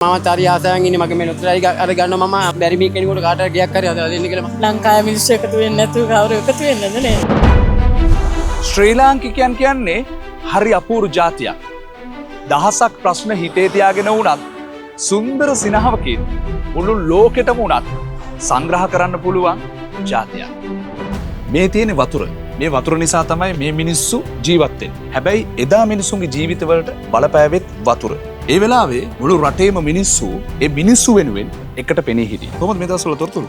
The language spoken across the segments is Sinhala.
මම තරි ආසාවෙන් ඉන්නේ මගේ මේ නොතරයි අර ගන්න මම බැරි මේ කෙනෙකුට කාට ගියක් හරි හදලා දෙන්න කියලා මම ලංකාවේ මිනිස්සු එකතු වෙන්නේ නැතුව කවුරු එකතු වෙන්නද නේද? ශ්‍රී ලාංකිකයන් කියන්නේ හරි අපූර්ව ජාතියක්. දහසක් ප්‍රශ්න හිතේ තියාගෙන වුණත් සුන්දර සිනහවකින් මුළු ලෝකෙටම වුණත් සංග්‍රහ කරන්න පුළුවන් ජාතියක්. මේ තියෙන වතුර. මේ වතුර නිසා තමයි මේ මිනිස්සු ජීවත් වෙන්නේ. හැබැයි එදා මිනිසුන්ගේ ජීවිතවලට බලපෑවෙත් වතුර. ඒ වෙලාවේ මුළු රටේම මිනිස්සු ඒ මිනිස්සු වෙනුවෙන් එකට පෙනී හිටියේ. කොහොමද මේ දවස්වල තොරතුරු?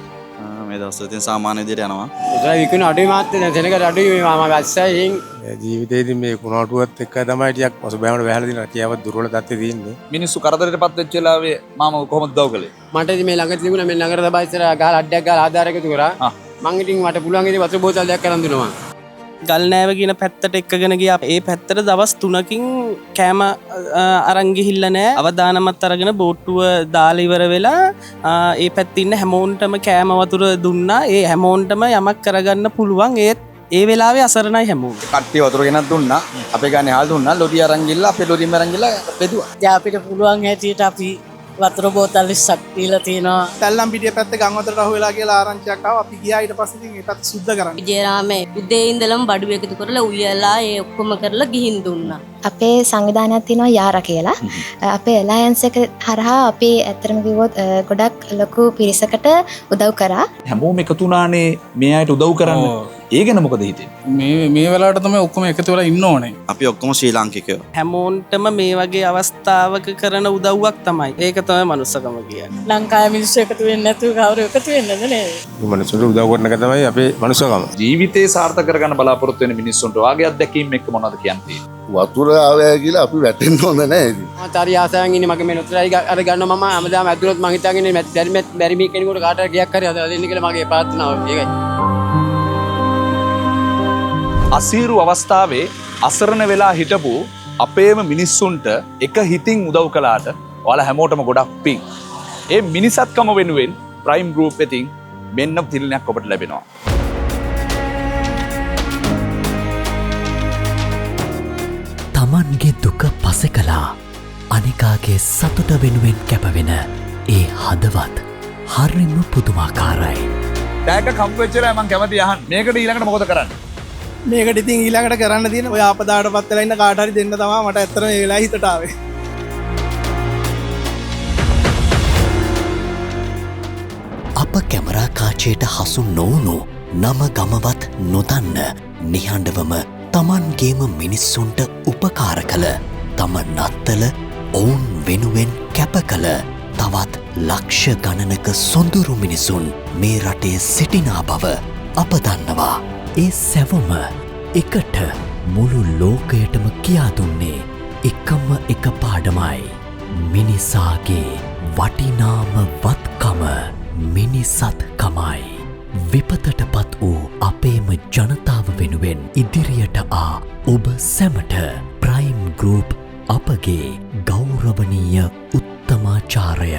මේ දවස්වල තියෙන සාමාන්‍ය විදිහට යනවා. උදේ විකුණු අඩුයි මාත් දෙනකට අඩුයි මම වැස්සයෙන් ජීවිතේදී මේ කුණාටුවත් එක්ක තමයි ටිකක් පසුබෑමට වැහලා දින රැකියාවත් දුර්වල තත්ත්වෙ තියෙන්නේ. මිනිස්සු කරදරයටපත් වෙච්ච වෙලාවේ මම කොහොමද උදව් කළේ? මට ඉතින් මේ ළඟ තිබුණා මේ නගර සභාව ඉස්සර ගහලා අඩයක් ගහලා ආධාර එකතු කරා. මං ඉතින් මට පුළුවන් ඉතින් වතුර බෝතල් දෙකක් අරන් දුන්නා. ගල්නෑව කියන පැත්තට එක්කගෙන ගියා. ඒ පැත්තට දවස් 3කින් කෑම අරන් ගිහිල්ලා නැහැ. අවදානමත් අරගෙන බෝට්ටුව දාලා ඉවර වෙලා ඒ පැත්තේ ඉන්න හැමෝන්ටම කෑම වතුර දුන්නා. ඒ හැමෝන්ටම යමක් කරගන්න පුළුවන්. ඒ වෙලාවේ අසරණයි හැමෝම. කට්ටිය වතුර ගෙනත් දුන්නා. අපේ ගානේ හාල් දුන්නා. ලොරිය අරන් ගිහලා අපේ ලොරියම අරන් ගිහලා බෙදුවා. දැන් අපිට පුළුවන් හැටියට අපි වතුර බෝතල් 20ක් දීලා තියෙනවා. තැල්ලම් පිටිය පැත්තේ ගම් වතුරට අහු වෙලා කියලා ආරංචියක් ආවා. අපි ගියා ඊට පස්සේ ඉතින් ඒ පැත්ත සුද්ධ කරන්න. විජේරාමේ උදේ ඉඳලම බඩු එකතු කරලා උයලා ඒ ඔක්කොම කරලා ගිහින් දුන්නා. අපේ සංවිධානයක් තියෙනවා යාරා කියලා. අපේ ඇලයන්ස් එක හරහා අපි ඇත්තටම කිව්වොත් ගොඩක් ලොකු පිරිසකට උදව් කරා. හැමෝම එකතු වුණානේ මේ අයට උදව් කරන්න. ඒ ගැන මොකද හිතෙන්නේ? මේ වෙලාවට තමයි ඔක්කොම එකතු වෙලා ඉන්න ඕනේ. අපි ඔක්කොම ශ්‍රී ලාංකිකයෝ. හැමෝන්ටම මේ වගේ අවස්ථාවක කරන උදව්වක් තමයි. ඒක තමයි මනුස්සකම කියන්නේ. ලංකාවේ මිනිස්සු එකතු වෙන්නේ නැතුව කවුරු එකතු වෙන්නද නේද? මේ මිනිස්සුන්ට උදව් කරන එක තමයි අපේ මනුස්සකම. ජීවිතේ සාර්ථක කරගන්න බලාපොරොත්තු වෙන මිනිස්සුන්ට වාගේ අත්දැකීම් එක්ක මොනවද කියන්නේ? වතුර ආවෑ කියලා අපි වැටෙන්න හොඳ නැහැ ඉතින්. මම තරි ආසාවෙන් ඉන්නේ මගේ මේ නොතරයි අර ගන්න මම හැමදාම ඇදුනොත් මං හිතාගෙන බැරි මේ කෙනෙකුට කාට ගියක් හරි හදලා දෙන්න කියලා මගේ ප්‍රාර්ථනාව. ඒකයි. අසීරු අවස්ථාවේ අසරණ වෙලා හිටපු අපේම මිනිස්සුන්ට එක හිතින් උදව් කළාට ඔයාලා හැමෝටම ගොඩක් පිං. ඒ මිනිසත්කම වෙනුවෙන් ප්‍රයිම් ගෲප් එකෙන් මෙන්න තිලනයක් ඔබට ලැබෙනවා. තමන්ගේ දුක පසෙකලා අනිකාගේ සතුට වෙනුවෙන් කැපවෙන ඒ හදවත් හරිම පුදුමාකාරයි. ටැග් එක කම්ප් වෙච්චලා මම කැමති අහන්න. මේකට ඊළඟට මොකද කරන්නේ? මේකට ඉතින් ඊළඟට කරන්න තියෙන ඔය ආපදාටපත් වෙලා ඉන්න කාට හරි දෙන්න තමයි මට ඇත්තටම ඒ වෙලාවේ හිතට ආවේ. අප කැමරා කාචයට හසු නොවුණු නම ගමවත් නොදන්න නිහඬවම තමන්ගේම මිනිස්සුන්ට උපකාර කළ තම නත්තල ඔවුන් වෙනුවෙන් කැප කළ තවත් ලක්ෂ ගණනක සොඳුරු මිනිසුන් මේ රටේ සිටිනා බව අප දන්නවා. ඒ සැවම එකට මුළු ලෝකයටම කියා දුන්නේ එකම එක පාඩමයි. මිනිසාගේ වටිනාම වත්කම මිනිසත්කමයි. විපතට පත් වූ අපේම ජනතාව වෙනුවෙන් ඉදිරියට ආ ඔබ සැමට ප්‍රයිම් ගෲප් අපගේ ගෞරවනීය උත්තමාචාරය.